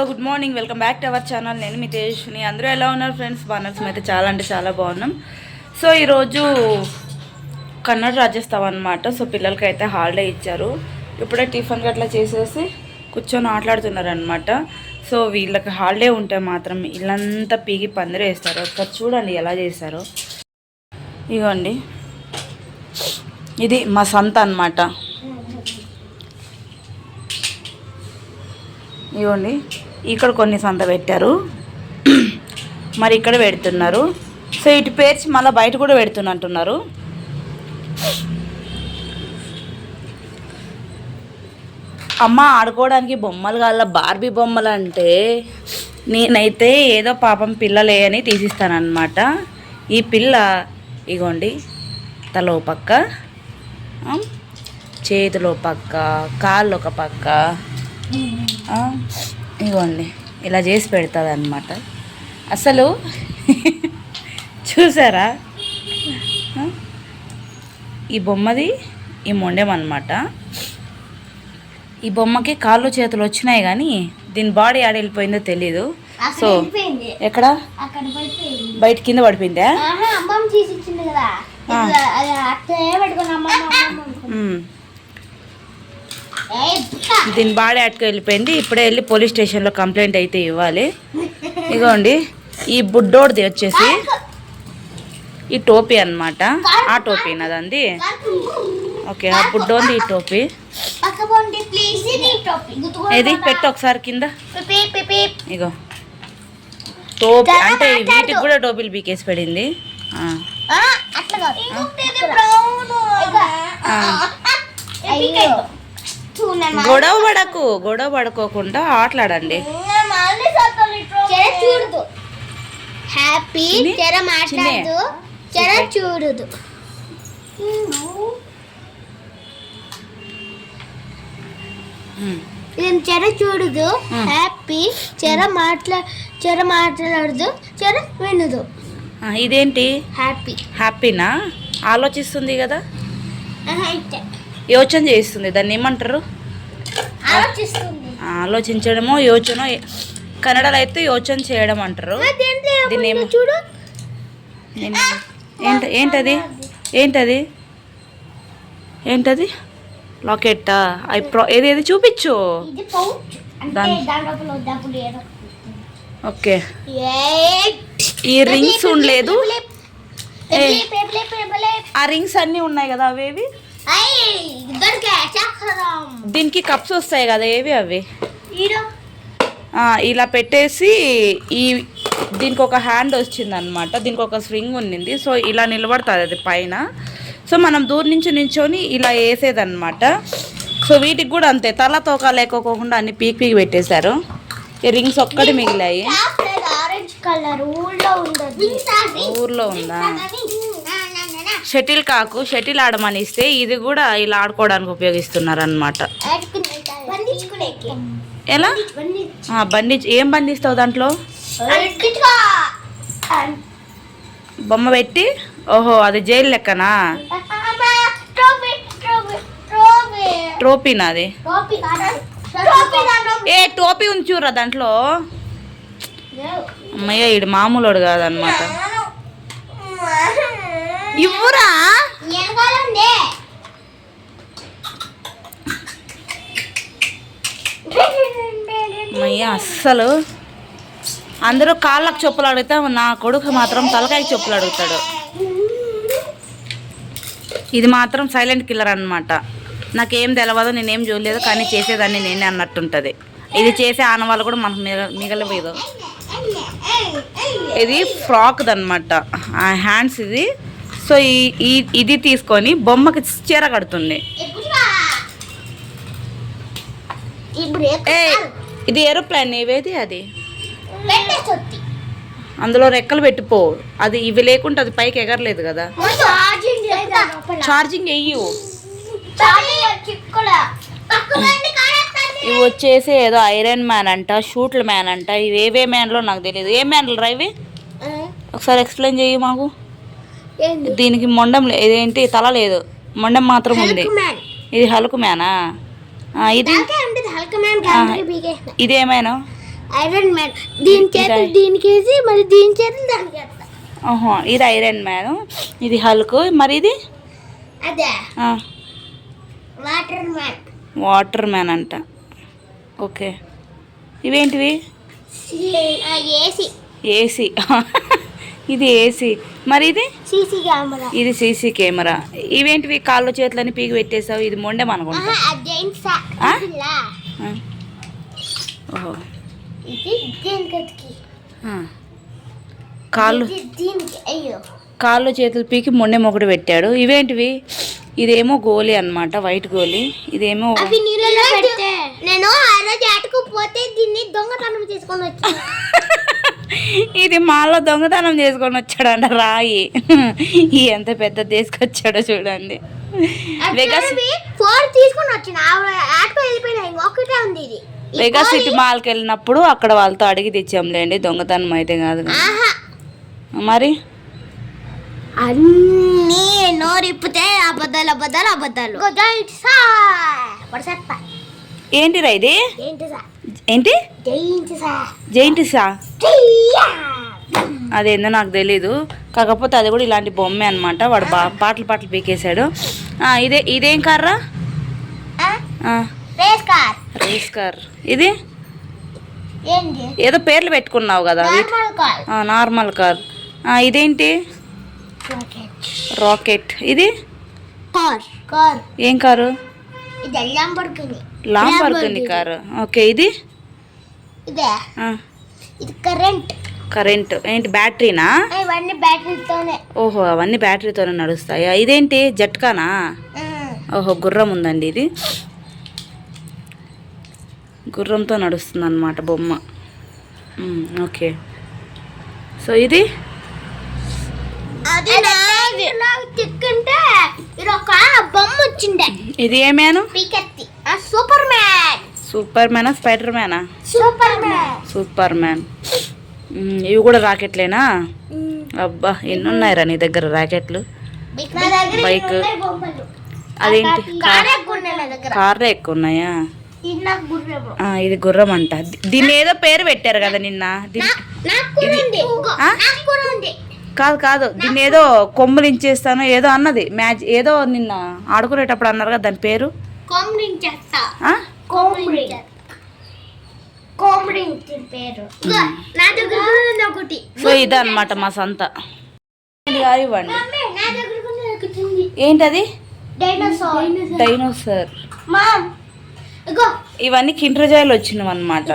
Good morning, welcome back to our channel. నేను మీ తేజ్ని. అందరూ ఎలా ఉన్నారు ఫ్రెండ్స్? బాగున్నారు. అయితే చాలా అంటే చాలా బాగున్నాం. సో ఈరోజు కన్నడ రాజ్యోత్సవం అనమాట. సో పిల్లలకి అయితే హాలిడే ఇచ్చారు. ఇప్పుడే టిఫిన్ గట్లా చేసేసి కూర్చొని ఆటలాడుతున్నారు అనమాట. సో వీళ్ళకి హాలిడే ఉంటే మాత్రం ఇల్లంతా పీకి పందిరి వేస్తారు. ఒకసారి చూడండి ఎలా చేశారో. ఇగోండి, ఇది మా సంత అనమాట. ఇవ్వండి, ఇక్కడ కొన్ని సంత పెట్టారు, మరి ఇక్కడ పెడుతున్నారు. సో ఇటు పేర్చి మళ్ళీ బయట కూడా పెడుతున్నట్టున్నారు. అమ్మ ఆడుకోవడానికి బొమ్మలు కాళ్ళ బార్బీ బొమ్మలు అంటే నేనైతే ఏదో పాపం పిల్లలే అని తీసిస్తానన్నమాట. ఈ పిల్ల ఇగోండి, తల ఒక పక్క, చేతులు ఒక పక్క, కాళ్ళు ఒక పక్క, ఇగోండి ఇలా చేసి పెడుతుంది అన్నమాట. అసలు చూసారా, ఈ బొమ్మది ఈ మొండెమన్నమాట. ఈ బొమ్మకి కాళ్ళు చేతులు వచ్చినాయి కానీ దీని బాడీ ఆడ వెళ్ళిపోయిందో తెలీదు. సో ఎక్కడ బయట కింద పడిపోయిందా? దీని బాడీ అటుకు వెళ్ళిపోయింది. ఇప్పుడే వెళ్ళి పోలీస్ స్టేషన్లో కంప్లైంట్ అయితే ఇవ్వాలి. ఇగోండి, ఈ బుడ్డోడిది వచ్చేసి ఈ టోపీ అన్నమాట. ఆ టోపీ నాదండి. ఓకే, ఆ బుడ్డోంది ఈ టోపీ. ఇది పెట్టు ఒకసారి కింద. ఇగో టోపీ అంటే వీటికి కూడా టోపీలు బీకేసి పడింది. గొడవ పడుకోకుండా ఆటలాడండి. హ్యాపీ చెర మాట్లాడదు, చెర చూడదు. చెర చూడదు, హ్యాపీ చెర మాట్లాడదు, చెర వినదు. ఇదేంటి హ్యాపీ? హ్యాపీనా? ఆలోచిస్తుంది కదా, యోచన చేస్తుంది. దాన్ని ఏమంటారు? ఆలోచించడమో యోచనో. కన్నడలో అయితే యోచన చేయడం అంటారు. దీన్ని ఏమో చూడు. ఏంటది ఏంటది ఏంటది? లాకెట్టా? ఏది ఏది చూపించు. ఓకే, ఈ రింగ్స్ ఉండలేదు. ఆ రింగ్స్ అన్నీ ఉన్నాయి కదా, అవేవి? దీనికి కప్స్ వస్తాయి కదా, ఏవి అవి? ఇలా పెట్టేసి దీనికి ఒక హ్యాండ్ వచ్చింది అనమాట. దీనికి ఒక స్వింగ్ ఉండింది. సో ఇలా నిలబడుతుంది అది పైన. సో మనం దూరం నుంచి నించొని ఇలా వేసేదన్నమాట. సో వీటికి కూడా అంతే, తల తోక లేకోకుండా అన్ని పీకి పెట్టేశారు. ఈ రింగ్స్ ఒక్కటి మిగిలాయి. ఊర్లో ఉందా? షటిల్ కాకు, షటిల్ ఆడమని ఇస్తే ఇది కూడా ఇలా ఆడుకోవడానికి ఉపయోగిస్తున్నారు అనమాట. ఎలా బండి? ఏం బండిస్తావు దాంట్లో? బొమ్మ పెట్టి. ఓహో, అది జైలు లెక్కనా? ట్రోపీనా అది? ఏ టోపీ ఉంచురా దాంట్లో. అమ్మయ్య, ఈడు మామూలుడు కాదనమాట. ఇవ్వరా? అమ్మయ్య, అస్సలు అందరూ కాళ్ళకు చెప్పులు అడుగుతా, నా కొడుకు మాత్రం తలకాయకి చెప్పులు అడుగుతాడు. ఇది మాత్రం సైలెంట్ కిల్లర్ అనమాట. నాకేం తెలియదు, నేనేం చూడలేదు, కానీ చేసేదాన్ని నేనే అన్నట్టుంటుంది. ఇది చేసే ఆనవాళ్ళు కూడా మనకు మిగలలేదు. ఇది ఫ్రాక్ అనమాట, ఆ హ్యాండ్స్ ఇది. సో ఇది తీసుకొని బొమ్మకి చీర కడుతుంది. ఇది ఏరోప్లేన్. ఇవేది అది? అందులో రెక్కలు పెట్టిపో. అది ఇవి లేకుంటే అది పైకి ఎగరలేదు కదా. ఛార్జింగ్ వెయ్యు. ఇవి వచ్చేసి ఏదో ఐరన్ మ్యాన్ అంట, షూట్ల మ్యాన్ అంట. ఇవి ఏవే మ్యాన్లో నాకు తెలియదు. ఏ మ్యాన్లు రా ఇవి? ఒకసారి ఎక్స్ప్లెయిన్ చెయ్యి మాకు. దీనికి మొండం ఇదేంటి, తల లేదు, మొండం మాత్రం ఉంది. ఇది హల్క్ మ్యానా? ఇది ఇదేమైనా ఐరన్ మ్యాన్ దీని చేతులు దీనికి వేసి మరి దీని చేతులు దానికి వేస్తా. ఓహో, ఇది ఐరన్ మ్యాన్, ఇది హల్క్, మరి ఇది అదే వాటర్ మ్యాన్. వాటర్ మ్యాన్ అంట. ఓకే, ఇవేంటివి? ఏసీ. ఏసీ. ఇది ఏసీ, మరి ఇది సీసీ కెమెరా. ఇది సీసీ కెమెరా. ఇవేంటివి? కాళ్ళు చేతులని పీకి పెట్టేసావు, ఇది మొండే మనకుంటా. ఓహో, ఇది దీనికి కాళ్ళు దీనికి అయ్యో కాళ్ళు చేతులు పీకి మొండె మొగుడు పెట్టాడు. ఇవేంటివి? ఇదేమో గోలీ అన్నమాట, వైట్ గోలీ. ఇదేమో అవి నీళ్ళలో పెడితే నేను ఆ రోజు ఆటకపోతే దీన్ని దొంగతనం చేసుకొని వచ్చాను. ఇది మాలో దొంగతనం చేసుకొని వచ్చాడంట రాయి. ఈ ఎంత పెద్ద తీసుకొచ్చాడో చూడండి. వెగాస్ 4 తీసుకొని వచ్చిన ఆటకు వెళ్ళిపోయినా ఇంకొకటే ఉంది. ఇది వెగా సిటీ మాల్కి వెళ్ళినప్పుడు అక్కడ వాళ్ళతో అడిగి తెచ్చాంలేండి, దొంగతనం అయితే కాదు. మరి అన్నీ నోరిప్పితే అబద్ధాలు అబద్ధాలు అబద్ధాలు. ఏంటిరా ఇది? ఏంటి జైంటిసా? అదేందో నాకు తెలీదు, కాకపోతే అది కూడా ఇలాంటి బొమ్మే అనమాట. వాడు పాటలు పీకేశాడు. ఇదేం కార్రా? Race car. ఇది ఏదో పేర్లు పెట్టుకున్నావు కదా, నార్మల్ కార్. ఇదేంటి? రాకెట్. ఇది ఏం కారు? Lamborghini car. ఓకే, ఇది కరెంట్. ఏంటి, బ్యాటరీనా? ఇవన్నీ బ్యాటరీతోనే. ఓహో, అవన్నీ బ్యాటరీతోనే నడుస్తాయా? ఇదేంటి, జట్కానా? ఓహో, గుర్రం ఉందండి. ఇది గుర్రంతో నడుస్తుంది అన్నమాట బొమ్మ. ఓకే, సో ఇది బొమ్మ వచ్చిండే. ఇది ఏమేను? Superman. సూపర్ మ్యానా, స్పైడర్ మ్యానా? Superman. ఇవి కూడా రాకెట్లేనా? అబ్బా, ఎన్ని ఉన్నాయిరా నీ దగ్గర రాకెట్లు? బైక్. అదేంటి, కార్లే ఎక్కువ ఉన్నాయా? ఇది గుర్రం అంట. దీన్ని ఏదో పేరు పెట్టారు కదా నిన్న. కాదు, దీన్ని ఏదో కొమ్ములు ఇంచేస్తాను ఏదో అన్నది. మ్యాచ్ ఏదో నిన్న ఆడుకునేటప్పుడు అన్నారు కదా, దాని పేరు. సో ఇదే అన్నమాట మా సంత. ఇవ్వండి. ఏంటది? డైనోసార్. ఇవన్నీ కిండ్రజాయిలు వచ్చినవి అన్నమాట.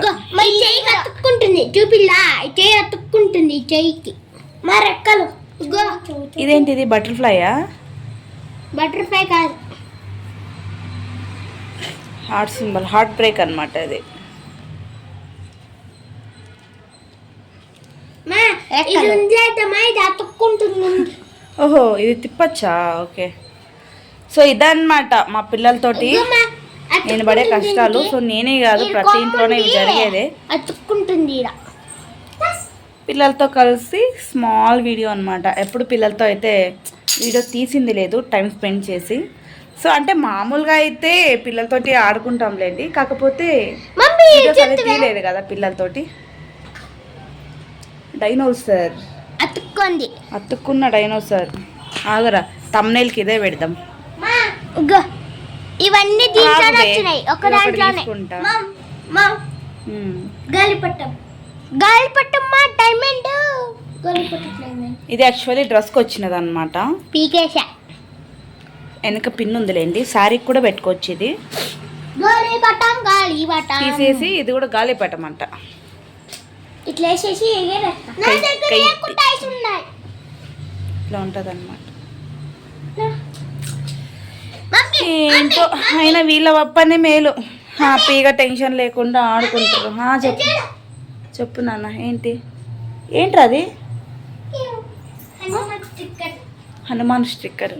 చూపిల్లా చెయ్యి అతుక్కుంటుంది చెయ్యికి. మా రెక్కలు. ఇదేంటిది? బటర్ఫ్లైయా? బటర్ఫ్లై కాదు, హార్ట్ సింబల్, హార్ట్ బ్రేక్ అన్నమాట అది. ఓహో, ఇది తిప్పచ్చా? ఓకే, సో ఇదన్నమాట మా పిల్లలతోటి నేను పడే కష్టాలు. సో నేనే కాదు, ప్రతి ఇంట్లోనే ఇవి జరిగేదే. పిల్లలతో కలిసి స్మాల్ వీడియో అనమాట. ఎప్పుడు పిల్లలతో అయితే వీడియో తీసింది లేదు, టైం స్పెండ్ చేసి. సో అంటే మామూలుగా అయితే పిల్లలతోటి ఆడుకుంటాంలేండి, కాకపోతే వీడియోస్ అనేది తీయలేదు కదా పిల్లలతోటి. డైనోసార్ అతుక్కున్న డైనోసార్. ఆగరా, తమ్నైల్కి ఇదే పెడదాం. ఇవన్నీ దీంట్లోనే వచ్చినాయి. ఒక దాంట్లోనే గాలిపటం మా డైమండ్. ఇది యాక్చువల్లీ డ్రెస్కి వచ్చినది అనమాట. పీకేసా. వెనక పిన్ ఉందిలేండి, శారీకి కూడా పెట్టుకోవచ్చు. ఇది తీసేసి ఇది కూడా గాలిపటం అంట. ఇట్లా వేసేసి ఇట్లా ఉంటుంది అనమాట. ఏంటో అయినా వీళ్ళ పప్పనే మేలు, హ్యాపీగా టెన్షన్ లేకుండా ఆడుకుంటారు. చెప్పు నాన్న. ఏంట్రా అది? హనుమాన్ స్టిక్కర్.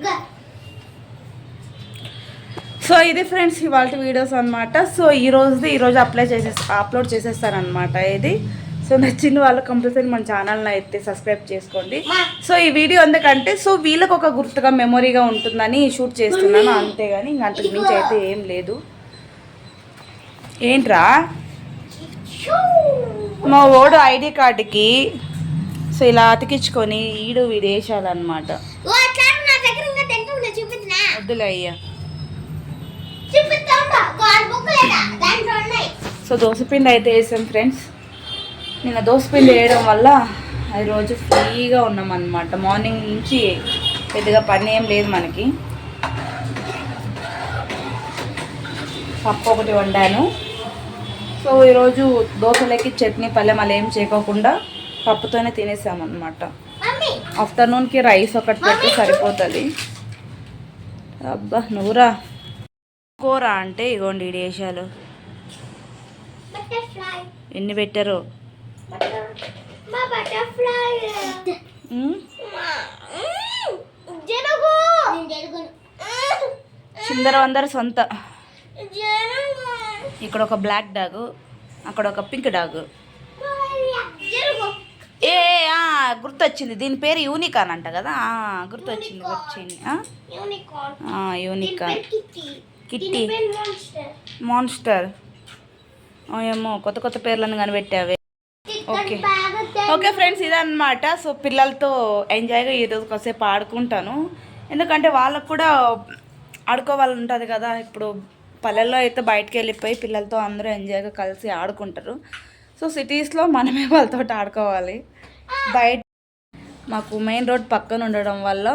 సో ఇది ఫ్రెండ్స్ ఇవాళ వీడియోస్ అనమాట. సో ఈరోజు అప్లోడ్ చేసేస్తానమాట ఇది. సో నచ్చిన వాళ్ళు కంపల్సరీ మన ఛానల్ని అయితే సబ్స్క్రైబ్ చేసుకోండి. సో ఈ వీడియో ఎందుకంటే సో వీళ్ళకి ఒక గుర్తుగా మెమొరీగా ఉంటుందని షూట్ చేస్తున్నాను, అంతేగాని ఇంక అంతకు మించి అయితే ఏం లేదు. ఏంట్రా మా ఓడు ఐడి కార్డుకి సో ఇలా అతికించుకొని ఈడు విదేశాలన్నమాట. ఓ అట్లా నా దగ్గర ఇంకా టెంట్ ఉంది చూపిస్తున్నా. వద్దులే అయ్యా. చూపిస్తా ఉంటా. గాడ్ బుక్ లేదా దాంట్లో ఉన్నాయి. సో దోసపిండి అయితే వేసాం ఫ్రెండ్స్. నిన్న దోసపిండి వేయడం వల్ల అది రోజు ఫ్రీగా ఉన్నాం అన్నమాట. మార్నింగ్ నుంచి పెద్దగా పని ఏం లేదు మనకి. పప్పు ఒకటి వండాను. సో ఈరోజు దోశలకి చట్నీ పల్లెం అలా ఏం చేయకోకుండా పప్పుతోనే తినేసామన్నమాట. మమ్మీ ఆఫ్టర్నూన్కి రైస్ ఒకటి పెట్టి సరిపోతుంది. అబ్బా నువ్వురా కూర అంటే ఇగోండి ఇడేషాలు బటర్ఫ్లై ఎన్ని పెట్టారు. మా బటర్ఫ్లై జరుగు నేను జరుగును చిందర వందర సొంత. జరుగు ఇక్కడ ఒక బ్లాక్ డాగ్, అక్కడ ఒక పింక్ డాగ్. జరుగు ఏ గుర్తొచ్చింది, దీని పేరు యూనికాన్ అంట కదా. గుర్తొచ్చింది. Unicorn unicorn kitty kitty pen monster monster. ఏమో కొత్త కొత్త పేర్లను కనిపెట్టావే. ఓకే ఓకే ఫ్రెండ్స్ ఇదన్నమాట. సో పిల్లలతో ఎంజాయ్గా ఈరోజు కాసేపు ఆడుకుంటాను. ఎందుకంటే వాళ్ళకు కూడా ఆడుకోవాలని ఉంటుంది కదా. ఇప్పుడు పల్లెల్లో అయితే బయటకు వెళ్ళిపోయి పిల్లలతో అందరూ ఎంజాయ్గా కలిసి ఆడుకుంటారు. సో సిటీస్లో మనమే వాళ్ళతో ఆడుకోవాలి. బయట మాకు మెయిన్ రోడ్ పక్కన ఉండడం వల్ల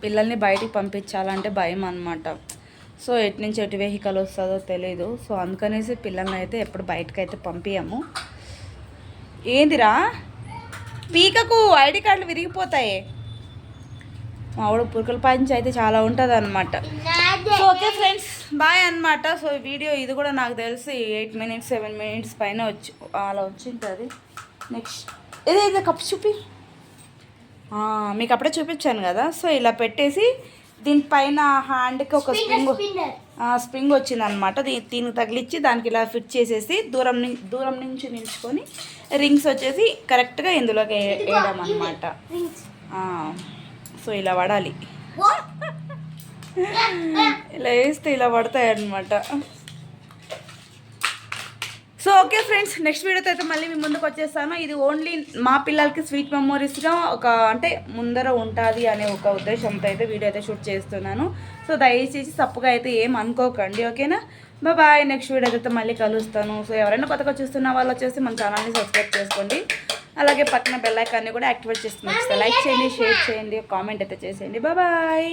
పిల్లల్ని బయటికి పంపించాలంటే భయం అన్నమాట. సో ఎటు నుంచి ఎటు వెహికల్ వస్తుందో తెలీదు. సో అందుకనేసి పిల్లల్ని అయితే ఎప్పుడు బయటకు అయితే పంపించము. ఏందిరా పీకకు, ఐడి కార్డులు విరిగిపోతాయి. మా ఆవిడ పురుకుల పంచి అయితే చాలా ఉంటుంది అనమాట. సో ఓకే ఫ్రెండ్స్ బాయ్ అనమాట. సో ఈ వీడియో ఇది కూడా నాకు తెలిసి 8 minutes 7 minutes పైన అలా వచ్చింటుంది. నెక్స్ట్ ఏదైతే కప్పు చూపి మీకు అప్పుడే చూపించాను కదా. సో ఇలా పెట్టేసి దీనిపైన హ్యాండ్కి ఒక స్ప్రింగ్ వచ్చింది అనమాట. దీనికి తగిలిచ్చి దానికి ఇలా ఫిట్ చేసేసి దూరం నుంచి నిల్చుకొని రింగ్స్ వచ్చేసి కరెక్ట్గా ఇందులోకి వేయడం అనమాట. సో ఇలా పడాలి. ఇలా వేస్తే ఇలా పడతాయి అన్నమాట. సో ఓకే ఫ్రెండ్స్ నెక్స్ట్ వీడియోతో అయితే మళ్ళీ మీ ముందుకు వచ్చేస్తాను. ఇది ఓన్లీ మా పిల్లలకి స్వీట్ మెమోరీస్గా ఒక అంటే ముందర ఉంటుంది అనే ఒక ఉద్దేశంతో అయితే వీడియో అయితే షూట్ చేస్తున్నాను. సో దయచేసి తప్పుగా అయితే ఏం అనుకోకండి. ఓకేనా? బాయ్. నెక్స్ట్ వీడియో అయితే మళ్ళీ కలుస్తాను. సో ఎవరైనా కొత్తగా చూస్తున్న వాళ్ళు వచ్చేసి మన ఛానల్ని సబ్స్క్రైబ్ చేసుకోండి. అలాగే పక్కన బెల్ ఐకాన్ని కూడా యాక్టివేట్ చేసుకుని లైక్ చేయండి, షేర్ చేయండి, కామెంట్ అయితే చేసేయండి. బాయ్.